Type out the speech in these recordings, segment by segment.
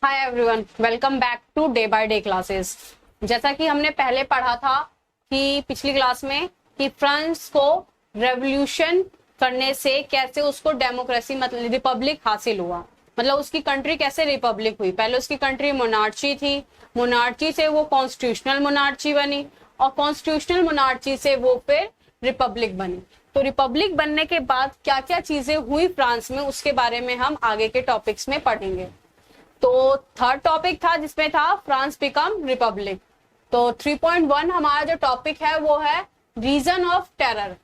Hi everyone, welcome back to day by day classes. जैसा कि हमने पहले पढ़ा था कि पिछली क्लास में कि फ्रांस को रेवोल्यूशन करने से कैसे उसको डेमोक्रेसी मतलब रिपब्लिक हासिल हुआ, मतलब उसकी कंट्री कैसे रिपब्लिक हुई। पहले उसकी कंट्री मोनार्ची थी, मोनार्ची से वो कॉन्स्टिट्यूशनल मोनार्ची बनी और कॉन्स्टिट्यूशनल मोनार्ची से वो फिर रिपब्लिक बनी। तो रिपब्लिक बनने के बाद क्या क्या चीजें हुई फ्रांस में, उसके बारे में हम आगे के टॉपिक्स में पढ़ेंगे। तो थर्ड टॉपिक था जिसमें था फ्रांस बिकम रिपब्लिक। तो 3.1 हमारा जो टॉपिक है वो है रीजन ऑफ टेरर।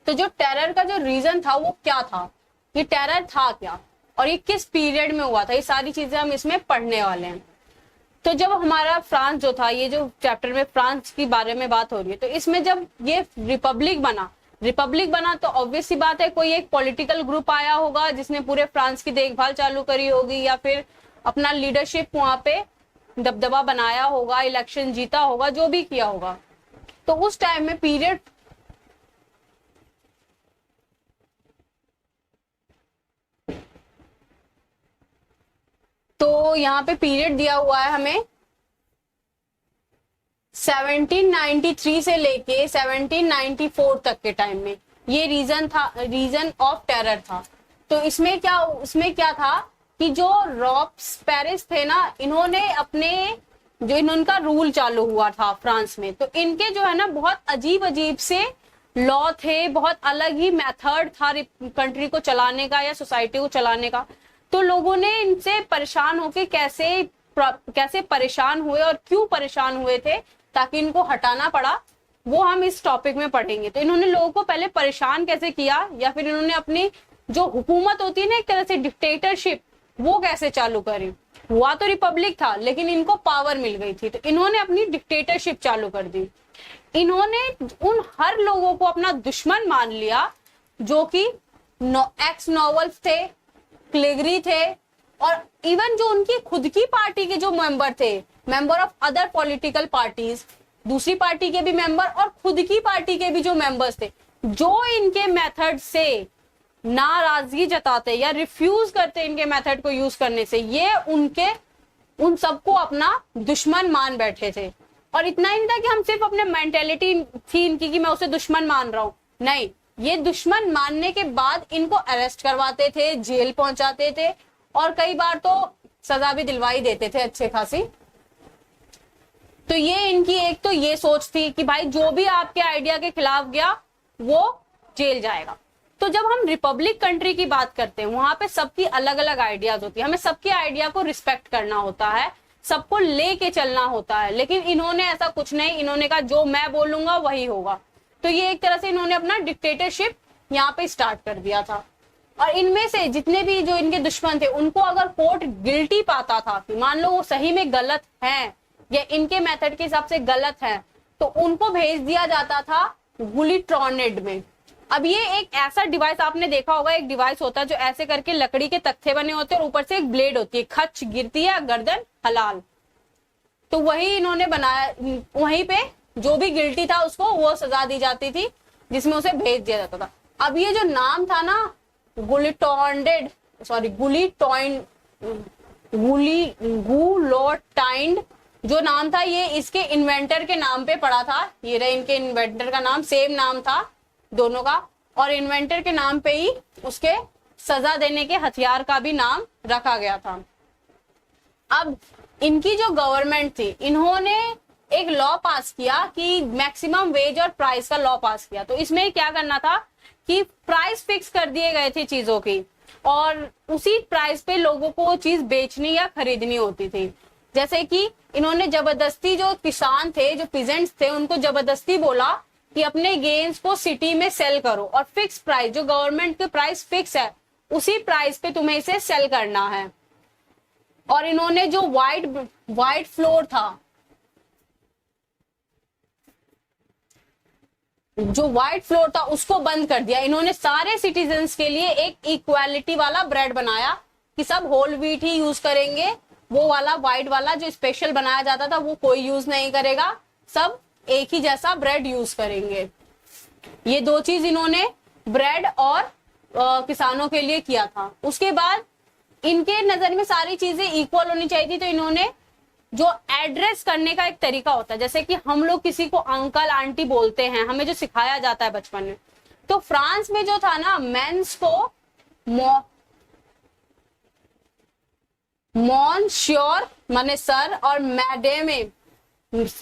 तो जो टेरर का जो रीजन था वो क्या था, ये टेरर था क्या और ये किस पीरियड में हुआ था, ये सारी चीजें हम इसमें पढ़ने वाले हैं। तो जब हमारा फ्रांस जो था, ये जो चैप्टर में फ्रांस के बारे में बात हो रही है, तो इसमें जब ये रिपब्लिक बना तो ऑब्वियस सी बात है कोई एक पॉलिटिकल ग्रुप आया होगा जिसने पूरे फ्रांस की देखभाल चालू करी होगी या फिर अपना लीडरशिप वहां पे दबदबा बनाया होगा, इलेक्शन जीता होगा, जो भी किया होगा। तो उस टाइम में पीरियड तो यहाँ पे पीरियड दिया हुआ है हमें 1793 से लेके 1794 तक के टाइम में। ये रीजन ऑफ टेरर था। तो इसमें क्या था कि जो रॉब्सपेरेस थे ना, इन्होंने इनका रूल चालू हुआ था फ्रांस में। तो इनके जो है ना बहुत अजीब से लॉ थे, बहुत अलग ही मेथड था कंट्री को चलाने का या सोसाइटी को चलाने का। तो लोगों ने इनसे परेशान होके कैसे परेशान हुए और क्यों परेशान हुए थे ताकि इनको हटाना पड़ा, वो हम इस टॉपिक में पढ़ेंगे। तो इन्होंने लोगों को पहले परेशान कैसे किया या फिर इन्होंने अपनी जो हुकूमत होती है ना एक तरह से डिक्टेटरशिप, वो कैसे चालू करी। हुआ तो रिपब्लिक था लेकिन इनको पावर मिल गई थी, तो इन्होंने अपनी डिक्टेटरशिप चालू कर दी। इन्होंने उन हर लोगों को अपना दुश्मन मान लिया जो कि एक्स नॉवल्स थे, क्लेगरी थे और इवन जो उनकी खुद की पार्टी के जो मेंबर थे, member of other political parties, दूसरी पार्टी के भी मेंबर और खुद की पार्टी के भी जो मेंबर्स थे, जो इनके मेथड से नाराजगी जताते या रिफ्यूज करते इनके मेथड को यूज करने से, ये उन सबको अपना दुश्मन मान बैठे थे। और इतना ही नहीं था कि हम सिर्फ अपने मेंटेलिटी थी इनकी कि मैं उसे दुश्मन मान रहा हूं, नहीं, ये दुश्मन मानने के बाद इनको अरेस्ट करवाते थे, जेल पहुंचाते थे और कई बार तो सजा भी दिलवाई देते थे अच्छे खासी। तो ये इनकी एक तो ये सोच थी कि भाई जो भी आपके आइडिया के खिलाफ गया वो जेल जाएगा। तो जब हम रिपब्लिक कंट्री की बात करते हैं वहां पे सबकी अलग अलग आइडियाज होती है, हमें सबके आइडिया को रिस्पेक्ट करना होता है, सबको लेके चलना होता है। लेकिन इन्होंने ऐसा कुछ नहीं, इन्होंने कहा जो मैं बोलूंगा वही होगा। तो ये एक तरह से इन्होंने अपना डिक्टेटरशिप यहाँ पे स्टार्ट कर दिया था। और इनमें से जितने भी जो इनके दुश्मन थे उनको अगर कोर्ट गिल्टी पाता था कि मान लो वो सही में गलत हैं या इनके मेथड के हिसाब से गलत है, तो उनको भेज दिया जाता था गुलिट्रॉनेड में। अब ये एक ऐसा डिवाइस आपने देखा होगा, एक डिवाइस होता है जो ऐसे करके लकड़ी के तख्ते बने होते हैं और ऊपर से एक ब्लेड होती है, खच गिरती है, गर्दन हलाल। तो वही इन्होंने बनाया, वहीं पे जो भी गिल्टी था उसको वो सजा दी जाती थी जिसमें उसे भेज दिया जाता था। अब ये जो नाम था ना गुलोटाइंड जो नाम था, ये इसके इन्वेंटर के नाम पे पड़ा था। ये रहे इनके इन्वेंटर का नाम, सेम नाम था दोनों का, और इन्वेंटर के नाम पे ही उसके सजा देने के हथियार का भी नाम रखा गया था। अब इनकी जो गवर्नमेंट थी, इन्होंने एक लॉ पास किया कि मैक्सिमम वेज और प्राइस का लॉ पास किया। तो इसमें क्या करना था कि प्राइस फिक्स कर दिए गए थे चीजों की और उसी प्राइस पे लोगों को वो चीज बेचनी या खरीदनी होती थी। जैसे कि इन्होंने जबरदस्ती जो किसान थे, जो पीजेंट्स थे, उनको जबरदस्ती बोला कि अपने गेन्स को सिटी में सेल करो और फिक्स प्राइस, जो गवर्नमेंट के प्राइस फिक्स है उसी प्राइस पे तुम्हें इसे सेल करना है। और इन्होंने जो व्हाइट फ्लोर था, उसको बंद कर दिया। इन्होंने सारे सिटीजन्स के लिए एक इक्वालिटी वाला ब्रेड बनाया कि सब होल व्हीट ही यूज करेंगे, वो वाला व्हाइट वाला जो स्पेशल बनाया जाता था वो कोई यूज नहीं करेगा, सब एक ही जैसा ब्रेड यूज करेंगे। ये दो चीज इन्होंने ब्रेड और किसानों के लिए किया था। उसके बाद इनके नजर में सारी चीजें इक्वल होनी चाहिए थी, तो इन्होंने जो एड्रेस करने का एक तरीका होता है, जैसे कि हम लोग किसी को अंकल आंटी बोलते हैं, हमें जो सिखाया जाता है बचपन में, तो फ्रांस में जो था ना, मेंस को मॉन्श्योर माने सर, और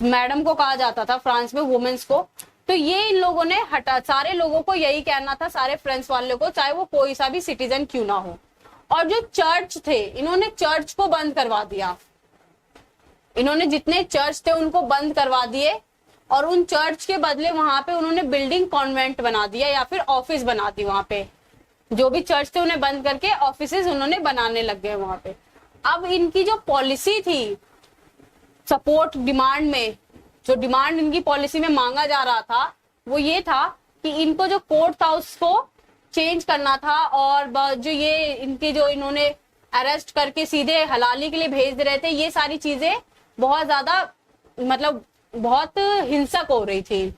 मैडम को कहा जाता था फ्रांस में वुमेन्स को। तो ये इन लोगों ने हटा, सारे लोगों को यही कहना था, सारे फ्रेंच वाले को, चाहे वो कोई सा भी सिटीजन क्यों ना हो। और जो चर्च थे, इन्होंने चर्च को बंद करवा दिया, इन्होंने जितने चर्च थे उनको बंद करवा दिए, और उन चर्च के बदले वहां पे उन्होंने बिल्डिंग कॉन्वेंट बना दिया या फिर ऑफिस बना दी। वहां पे जो भी चर्च थे उन्हें बंद करके ऑफिस उन्होंने बनाने लग गए वहां पे। अब इनकी जो पॉलिसी थी सपोर्ट डिमांड में, जो डिमांड इनकी पॉलिसी में मांगा जा रहा था वो ये था कि इनको जो कोर्ट था उसको चेंज करना था, और जो ये इनके जो इन्होंने अरेस्ट करके सीधे हलाली के लिए भेज दे रहे थे, ये सारी चीजें बहुत ज्यादा मतलब बहुत हिंसक हो रही थी।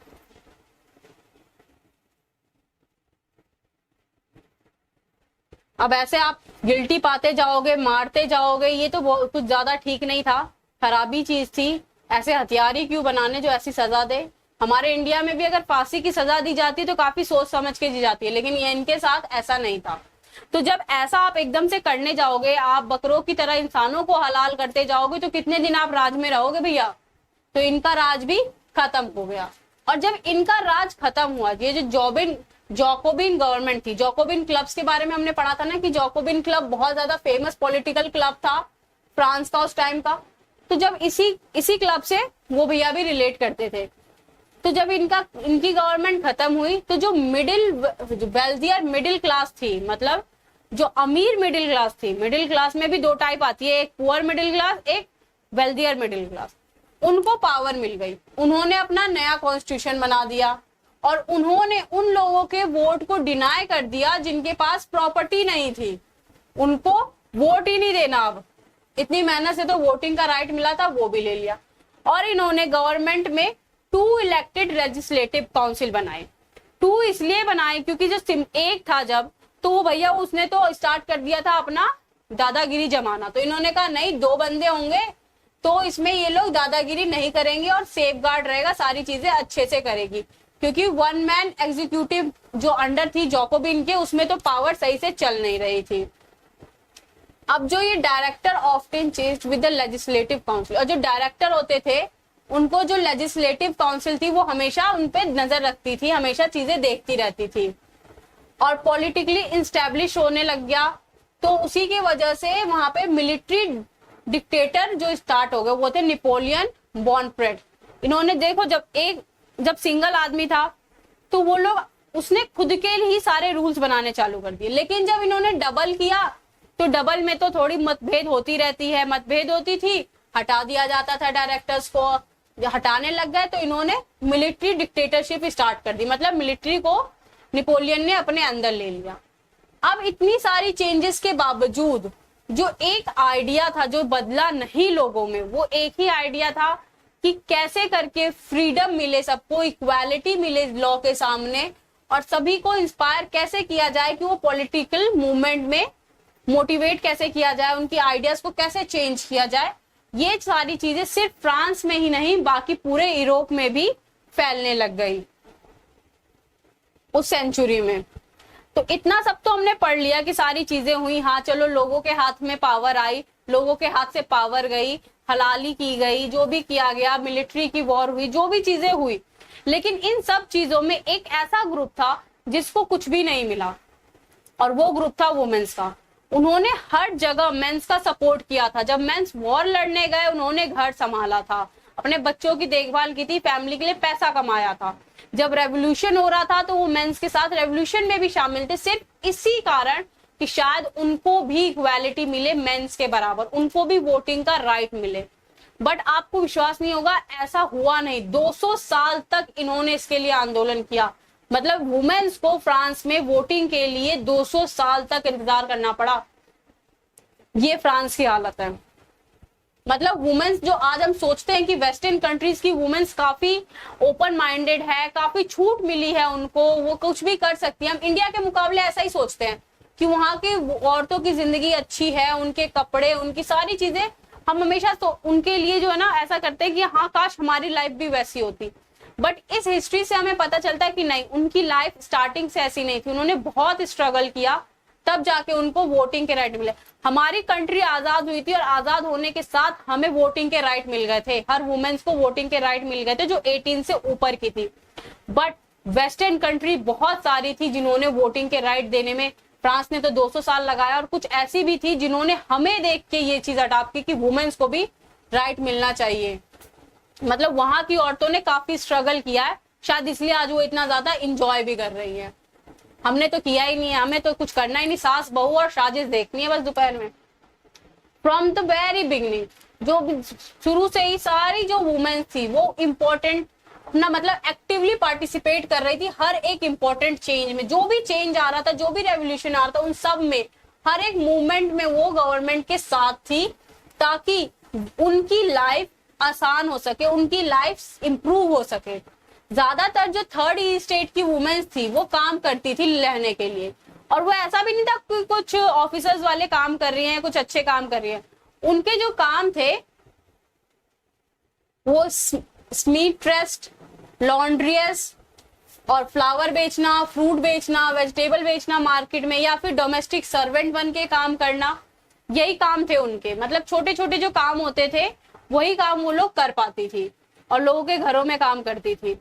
अब ऐसे आप गिल्टी पाते जाओगे, मारते जाओगे, ये तो बहुत कुछ ज्यादा ठीक नहीं था, खराबी चीज थी। ऐसे हथियार ही क्यों बनाने जो ऐसी सजा दे। हमारे इंडिया में भी अगर फांसी की सजा दी जाती है तो काफी सोच समझ के दी जाती है, लेकिन ये इनके साथ ऐसा नहीं था। तो जब ऐसा आप एकदम से करने जाओगे, आप बकरों की तरह इंसानों को हलाल करते जाओगे, तो कितने दिन आप राज में रहोगे भैया। तो इनका राज भी खत्म हो गया। और जब इनका राज खत्म हुआ, ये जो जैकोबिन गवर्नमेंट थी, जैकोबिन क्लब्स के बारे में हमने पढ़ा था ना कि जैकोबिन क्लब बहुत ज्यादा फेमस पॉलिटिकल क्लब था फ्रांस का उस टाइम का। तो जब इसी क्लब से वो भैया भी रिलेट करते थे। तो जब इनकी गवर्नमेंट खत्म हुई, तो जो वेल्थियर मिडिल क्लास थी, मतलब जो अमीर मिडिल क्लास थी, मिडिल क्लास में भी दो टाइप आती है, एक पुअर मिडिल क्लास, एक वेल्थियर मिडिल क्लास, उनको पावर मिल गई। उन्होंने अपना नया कॉन्स्टिट्यूशन बना दिया, और उन्होंने उन लोगों के वोट को डिनाई कर दिया जिनके पास प्रॉपर्टी नहीं थी, उनको वोट ही नहीं देना। अब इतनी मेहनत से तो वोटिंग का राइट मिला था, वो भी ले लिया। और इन्होंने गवर्नमेंट में 2 इलेक्टेड लेजिस्लेटिव काउंसिल बनाए। 2 इसलिए बनाए क्योंकि जो एक था जब, तो वो भैया उसने तो स्टार्ट कर दिया था अपना दादागिरी जमाना। तो इन्होंने कहा नहीं, 2 बंदे होंगे तो इसमें ये लोग दादागिरी नहीं करेंगे और सेफ गार्ड रहेगा, सारी चीजें अच्छे से करेगी। क्योंकि 1 मैन एग्जीक्यूटिव जो अंडर थी जैकोबिन के, उसमें तो पावर सही से चल नहीं रही थी। अब जो ये director often changed with the legislative council, और जो डायरेक्टर होते थे उनको जो लेजिस्लेटिव काउंसिल थी वो हमेशा उन पे नजर रखती थी, हमेशा चीजें देखती रहती थी। और पॉलिटिकली इंस्टेब्लिश होने लग गया, तो उसी की वजह से वहां पे मिलिट्री डिक्टेटर जो स्टार्ट हो गए वो थे नेपोलियन बोनापार्ट। इन्होंने देखो जब सिंगल आदमी था तो वो लोग उसने खुद के लिए ही सारे रूल्स बनाने चालू कर दिए। लेकिन जब इन्होंने डबल किया तो डबल में तो थोड़ी मतभेद होती रहती है, मतभेद होती थी, हटा दिया जाता था डायरेक्टर्स को। हटाने लग गए तो इन्होंने मिलिट्री डिक्टेटरशिप स्टार्ट कर दी, मतलब मिलिट्री को नेपोलियन ने अपने अंदर ले लिया। अब इतनी सारी चेंजेस के बावजूद जो एक आइडिया था जो बदला नहीं लोगों में, वो एक ही आइडिया था कि कैसे करके फ्रीडम मिले सबको, इक्वालिटी मिले लॉ के सामने, और सभी को इंस्पायर कैसे किया जाए कि वो पॉलिटिकल मूवमेंट में मोटिवेट कैसे किया जाए, उनकी आइडियाज को कैसे चेंज किया जाए। ये सारी चीजें सिर्फ फ्रांस में ही नहीं बाकी पूरे यूरोप में भी फैलने लग गई उस सेंचुरी में। तो इतना सब तो हमने पढ़ लिया कि सारी चीजें हुई, हाँ चलो लोगों के हाथ में पावर आई, लोगों के हाथ से पावर गई, हलाली की गई, जो भी किया गया, मिलिट्री की वॉर हुई, जो भी चीजें हुई। लेकिन इन सब चीजों में एक ऐसा ग्रुप था जिसको कुछ भी नहीं मिला, और वो ग्रुप था वुमेन्स का। उन्होंने हर जगह मेंस का सपोर्ट किया था। जब मेंस वॉर लड़ने गए उन्होंने घर संभाला था, अपने बच्चों की देखभाल की थी, फैमिली के लिए पैसा कमाया था। जब रेवोल्यूशन हो रहा था तो वो मेंस के साथ रेवोल्यूशन में भी शामिल थे, सिर्फ इसी कारण कि शायद उनको भी इक्वालिटी मिले, मेंस के बराबर उनको भी वोटिंग का राइट मिले। बट आपको विश्वास नहीं होगा, ऐसा हुआ नहीं। 200 साल तक इन्होंने इसके लिए आंदोलन किया। मतलब वुमेन्स को फ्रांस में वोटिंग के लिए 200 साल तक इंतजार करना पड़ा। ये फ्रांस की हालत है, मतलब वुमेन्स जो आज हम सोचते हैं कि वेस्टर्न कंट्रीज की वुमेन्स काफी ओपन माइंडेड है, काफी छूट मिली है उनको, वो कुछ भी कर सकती है, हम इंडिया के मुकाबले ऐसा ही सोचते हैं कि वहां की औरतों की जिंदगी अच्छी है, उनके कपड़े, उनकी सारी चीजें, हम हमेशा तो उनके लिए जो है ना ऐसा करते हैं कि हाँ काश हमारी लाइफ भी वैसी होती। बट इस हिस्ट्री से हमें पता चलता है कि नहीं, उनकी लाइफ स्टार्टिंग से ऐसी नहीं थी, उन्होंने बहुत स्ट्रगल किया तब जाके उनको वोटिंग के राइट मिले। हमारी कंट्री आजाद हुई थी और आजाद होने के साथ हमें वोटिंग के राइट मिल गए थे, हर वुमेन्स को वोटिंग के राइट मिल गए थे जो 18 से ऊपर की थी। बट वेस्टर्न कंट्री बहुत सारी थी जिन्होंने वोटिंग के राइट देने में, फ्रांस ने तो 200 साल लगाया, और कुछ ऐसी भी थी जिन्होंने हमें देख के ये चीज अडॉप्ट की कि वुमेन्स को भी राइट मिलना चाहिए। मतलब वहां की औरतों ने काफी स्ट्रगल किया है, शायद इसलिए आज वो इतना ज्यादा इंजॉय भी कर रही है। हमने तो किया ही नहीं है, हमें तो कुछ करना ही नहीं, सास बहू और साजिश देखनी है बस दोपहर में। फ्रॉम द वेरी बिगनिंग, जो शुरू से ही सारी जो वुमेन थी वो इम्पोर्टेंट अपना मतलब एक्टिवली पार्टिसिपेट कर रही थी हर एक इम्पोर्टेंट चेंज में। जो भी चेंज आ रहा था, जो भी रेवोल्यूशन आ रहा था, उन सब में, हर एक मूवमेंट में वो गवर्नमेंट के साथ थी ताकि उनकी लाइफ आसान हो सके, उनकी लाइफ इंप्रूव हो सके। ज्यादातर जो थर्ड स्टेट की वुमेन्स थी वो काम करती थी रहने के लिए, और वो ऐसा भी नहीं था कि कुछ ऑफिसर्स वाले काम कर रही हैं, कुछ अच्छे काम कर रही हैं। उनके जो काम थे वो स्मीट ट्रस्ट, लॉन्ड्रियस और फ्लावर बेचना, फ्रूट बेचना, वेजिटेबल बेचना मार्केट में, या फिर डोमेस्टिक सर्वेंट बन के काम करना, यही काम थे उनके। मतलब छोटे छोटे जो काम होते थे वही काम वो लोग कर पाती थी और लोगों के घरों में काम करती थी।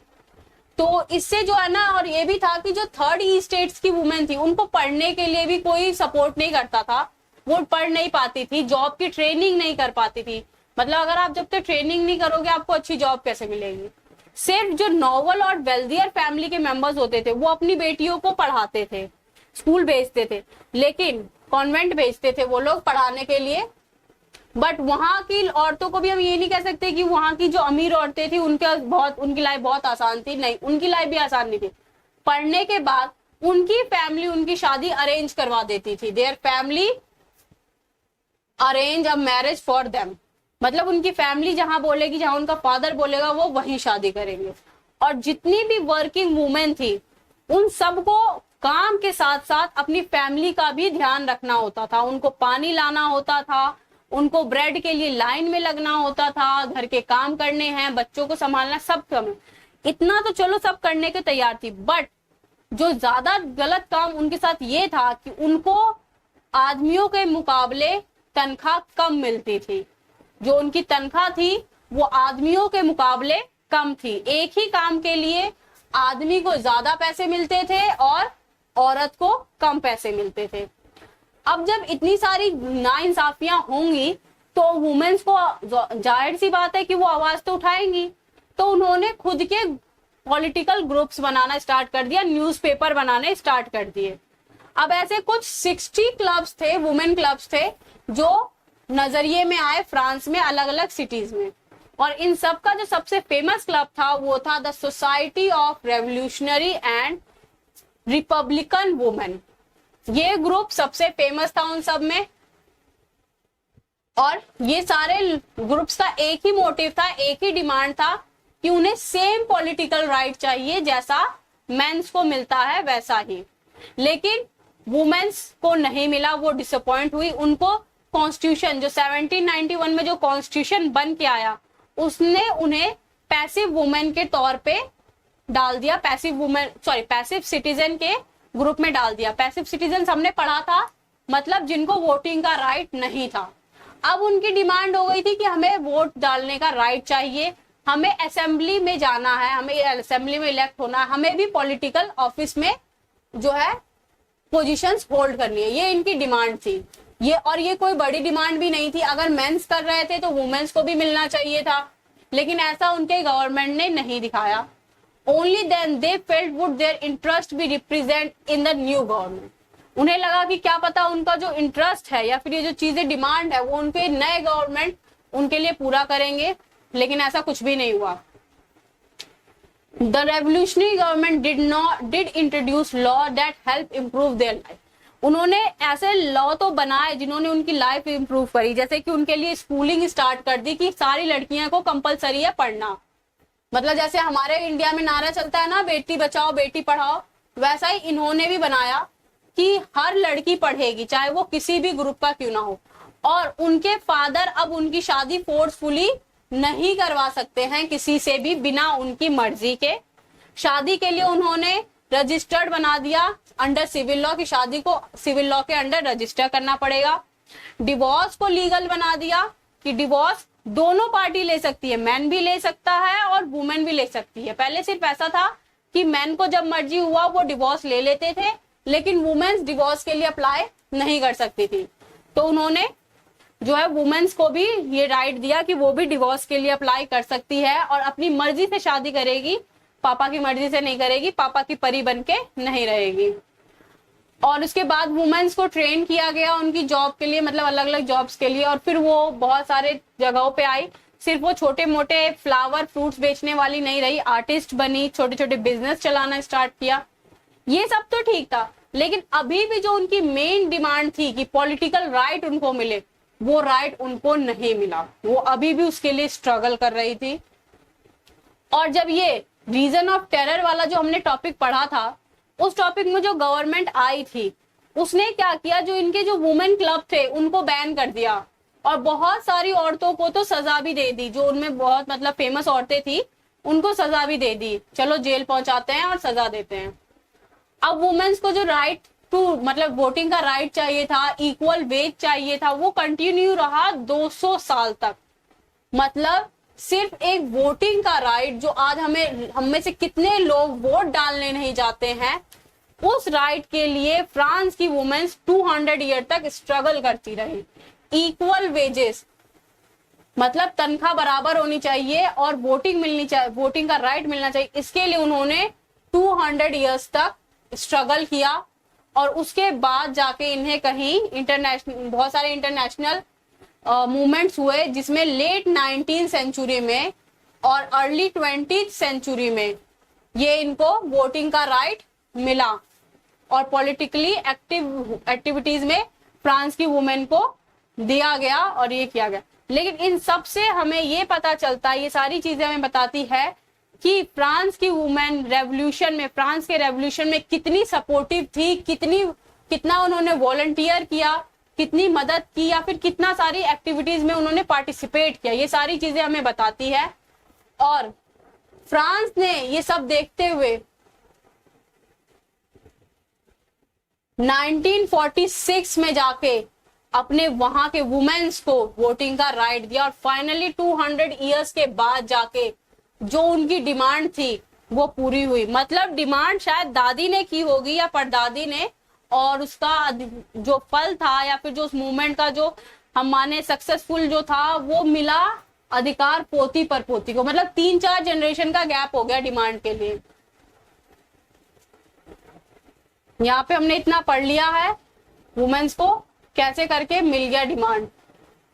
तो इससे जो है ना, और ये भी था कि जो थर्ड स्टेट्स की वुमेन थी उनको पढ़ने के लिए भी कोई सपोर्ट नहीं करता था, वो पढ़ नहीं पाती थी, जॉब की ट्रेनिंग नहीं कर पाती थी। मतलब अगर आप जब तक ट्रेनिंग नहीं करोगे आपको अच्छी जॉब कैसे मिलेगी। सिर्फ जो नॉवल और वेल्दियर फैमिली के मेंबर्स होते थे वो अपनी बेटियों को पढ़ाते थे, स्कूल भेजते थे, लेकिन कॉन्वेंट भेजते थे वो लोग पढ़ाने के लिए। बट वहां की औरतों को भी हम ये नहीं कह सकते कि वहां की जो अमीर औरतें थी उनकी लाइफ बहुत आसान थी, नहीं, उनकी लाइफ भी आसान नहीं थी। पढ़ने के बाद उनकी फैमिली उनकी शादी अरेंज करवा देती थी, their family arrange a marriage for them. मतलब उनकी फैमिली जहां बोलेगी, जहां उनका फादर बोलेगा वो वहीं शादी करेंगे। और जितनी भी वर्किंग वुमेन थी उन सबको काम के साथ साथ अपनी फैमिली का भी ध्यान रखना होता था, उनको पानी लाना होता था, उनको ब्रेड के लिए लाइन में लगना होता था, घर के काम करने हैं, बच्चों को संभालना, सब कम। इतना तो चलो सब करने के तैयार थी, बट जो ज्यादा गलत काम उनके साथ ये था कि उनको आदमियों के मुकाबले तनख्वाह कम मिलती थी। जो उनकी तनख्वाह थी वो आदमियों के मुकाबले कम थी। एक ही काम के लिए आदमी को ज्यादा पैसे मिलते थे और औरत को कम पैसे मिलते थे। अब जब इतनी सारी नाइंसाफियां होंगी तो वुमेन्स को जाहिर सी बात है कि वो आवाज तो उठाएंगी। तो उन्होंने खुद के पॉलिटिकल ग्रुप्स बनाना स्टार्ट कर दिया, न्यूज़पेपर बनाने स्टार्ट कर दिए। अब ऐसे कुछ 60 क्लब्स थे, वुमेन क्लब्स थे, जो नजरिए में आए फ्रांस में अलग अलग सिटीज में। और इन सब का जो सबसे फेमस क्लब था वो था the society of revolutionary and Republican women. ये ग्रुप सबसे फेमस था उन सब में, और ये सारे ग्रुप्स का एक ही मोटिव था, एक ही डिमांड था कि उन्हें सेम पॉलिटिकल राइट चाहिए जैसा मेंस को मिलता है वैसा ही। लेकिन वुमेन्स को नहीं मिला, वो डिसअपॉइंट हुई। उनको कॉन्स्टिट्यूशन जो 1791 में जो कॉन्स्टिट्यूशन बन के आया उसने उन्हें पैसिव वुमेन के तौर पे डाल दिया, पैसिव सिटीजन के ग्रुप में डाल दिया। पैसिव सिटीजन हमने पढ़ा था, मतलब जिनको वोटिंग का राइट नहीं था। अब उनकी डिमांड हो गई थी कि हमें वोट डालने का राइट चाहिए, हमें असेंबली में जाना है, हमें असेंबली में इलेक्ट होना है, हमें भी पॉलिटिकल ऑफिस में जो है पोजीशंस होल्ड करनी है। ये इनकी डिमांड थी। ये कोई बड़ी डिमांड भी नहीं थी। अगर मेंस कर रहे थे तो वुमेन्स को भी मिलना चाहिए था, लेकिन ऐसा उनके गवर्नमेंट ने नहीं दिखाया। Only then they felt would their interest be represent in the new government. उन्हें लगा कि क्या पता उनका जो इंटरेस्ट है या फिर ये जो चीजें डिमांड है वो उनके नए गवर्नमेंट उनके लिए पूरा करेंगे, लेकिन ऐसा कुछ भी नहीं हुआ। The revolutionary government did introduce law that help improve their life. उन्होंने ऐसे लॉ तो बनाए जिन्होंने उनकी लाइफ इंप्रूव करी, जैसे कि उनके लिए स्कूलिंग स्टार्ट कर दी कि सारी लड़कियों को कंपलसरी है पढ़ना। मतलब जैसे हमारे इंडिया में नारा चलता है ना, बेटी बचाओ बेटी पढ़ाओ, वैसा ही इन्होंने भी बनाया कि हर लड़की पढ़ेगी, चाहे वो किसी भी ग्रुप का क्यों ना हो। और उनके फादर अब उनकी शादी फोर्सफुली नहीं करवा सकते हैं किसी से भी बिना उनकी मर्जी के। शादी के लिए उन्होंने रजिस्टर्ड बना दिया अंडर सिविल लॉ, की शादी को सिविल लॉ के अंडर रजिस्टर करना पड़ेगा। डिवोर्स को लीगल बना दिया कि डिवोर्स दोनों पार्टी ले सकती है, मैन भी ले सकता है और वुमेन भी ले सकती है। पहले सिर्फ ऐसा था कि मैन को जब मर्जी हुआ वो डिवोर्स ले लेते थे, लेकिन वुमेन्स डिवोर्स के लिए अप्लाई नहीं कर सकती थी। तो उन्होंने जो है वुमेन्स को भी ये राइट दिया कि वो भी डिवोर्स के लिए अप्लाई कर सकती है और अपनी मर्जी से शादी करेगी, पापा की मर्जी से नहीं करेगी, पापा की परी बन के नहीं रहेगी। और उसके बाद वुमेन्स को ट्रेन किया गया उनकी जॉब के लिए, मतलब अलग अलग जॉब्स के लिए, और फिर वो बहुत सारे जगहों पे आई। सिर्फ वो छोटे मोटे फ्लावर फ्रूट्स बेचने वाली नहीं रही, आर्टिस्ट बनी, छोटे छोटे बिजनेस चलाना स्टार्ट किया। ये सब तो ठीक था, लेकिन अभी भी जो उनकी मेन डिमांड थी कि पॉलिटिकल राइट उनको मिले, वो राइट उनको नहीं मिला। वो अभी भी उसके लिए स्ट्रगल कर रही थी। और जब ये रीजन ऑफ टेरर वाला जो हमने टॉपिक पढ़ा था, उस टॉपिक में जो गवर्नमेंट आई थी उसने क्या किया, जो इनके जो वुमेन क्लब थे उनको बैन कर दिया और बहुत सारी औरतों को तो सजा भी दे दी। जो उनमें बहुत मतलब फेमस औरतें थी उनको सजा भी दे दी, चलो जेल पहुंचाते हैं और सजा देते हैं। अब वुमेन्स को जो राइट टू मतलब वोटिंग का राइट चाहिए था, इक्वल वेज चाहिए था, वो कंटिन्यू रहा 200 साल तक। मतलब सिर्फ एक वोटिंग का राइट, जो आज हम में से कितने लोग वोट डालने नहीं जाते हैं, उस राइट के लिए फ्रांस की वुमेन्स 200 ईयर तक स्ट्रगल करती रही। इक्वल वेजेस मतलब तनख्वाह बराबर होनी चाहिए और वोटिंग मिलनी चाहिए, वोटिंग का राइट मिलना चाहिए, इसके लिए उन्होंने 200 ईयर्स तक स्ट्रगल किया। और उसके बाद जाके इन्हें कहीं इंटरनेशनल बहुत सारे इंटरनेशनल मूवमेंट्स हुए, जिसमें लेट 19th सेंचुरी में और अर्ली 20th सेंचुरी में ये इनको वोटिंग का राइट मिला और पॉलिटिकली एक्टिविटीज में फ्रांस की वुमेन को दिया गया और ये किया गया। लेकिन इन सब से हमें ये पता चलता है, ये सारी चीजें हमें बताती है कि फ्रांस की वुमेन रेवोल्यूशन में, फ्रांस के रेवोल्यूशन में कितनी सपोर्टिव थी, कितना उन्होंने वॉलंटियर किया, कितनी मदद की, या फिर कितना सारी एक्टिविटीज में उन्होंने पार्टिसिपेट किया। ये सारी चीजें हमें बताती है। और फ्रांस ने ये सब देखते हुए 1946 में जाके अपने वहां के वुमेन्स को वोटिंग का राइट दिया और फाइनली 200 ईयर्स के बाद जाके जो उनकी डिमांड थी वो पूरी हुई। मतलब डिमांड शायद दादी ने की होगी या परदादी ने, और उसका जो फल था या फिर जो उस मूवमेंट का जो हम माने सक्सेसफुल जो था, वो मिला अधिकार पोती पर पोती को। मतलब 3-4 जनरेशन का गैप हो गया डिमांड के लिए। यहाँ पे हमने इतना पढ़ लिया है, वुमेन्स को कैसे करके मिल गया डिमांड।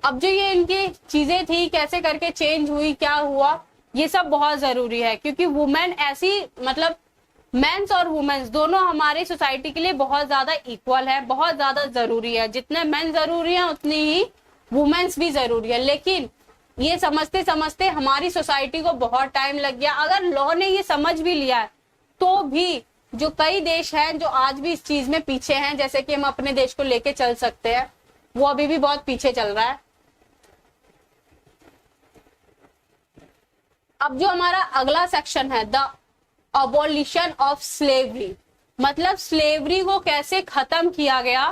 अब जो ये इनकी चीजें थी कैसे करके चेंज हुई, क्या हुआ, ये सब बहुत जरूरी है, क्योंकि वुमेन ऐसी मतलब मेंस और वुमेन्स दोनों हमारे सोसाइटी के लिए बहुत ज्यादा इक्वल है, बहुत ज्यादा जरूरी है। जितने मेन जरूरी हैं उतनी ही वुमेन्स भी जरूरी है। लेकिन ये समझते समझते हमारी सोसाइटी को बहुत टाइम लग गया। अगर लॉ ने ये समझ भी लिया है तो भी जो कई देश हैं जो आज भी इस चीज में पीछे हैं, जैसे कि हम अपने देश को लेके चल सकते हैं, वो अभी भी बहुत पीछे चल रहा है। अब जो हमारा अगला सेक्शन है, द अबॉलिशन ऑफ स्लेवरी, मतलब स्लेवरी को कैसे खत्म किया गया,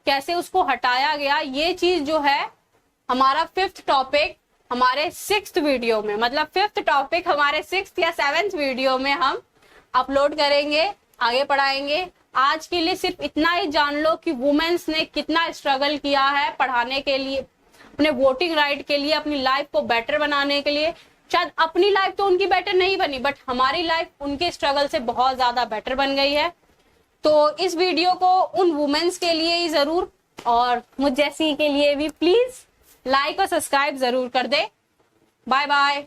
कैसे उसको हटाया गया, ये चीज जो है हमारा 5th टॉपिक हमारे 6th वीडियो में, मतलब 5th टॉपिक हमारे 6th या 7th वीडियो में हम अपलोड करेंगे, आगे पढ़ाएंगे। आज के लिए सिर्फ इतना ही जान लो कि वुमेन्स ने कितना स्ट्रगल किया है पढ़ाने के लिए, अपने वोटिंग राइट के लिए, अपनी लाइफ को बेटर बनाने के लिए। शायद अपनी लाइफ तो उनकी बेटर नहीं बनी, बट हमारी लाइफ उनके स्ट्रगल से बहुत ज्यादा बेटर बन गई है। तो इस वीडियो को उन वुमेन्स के लिए ही जरूर, और मुझ जैसी के लिए भी प्लीज लाइक और सब्सक्राइब जरूर कर दे। Bye bye.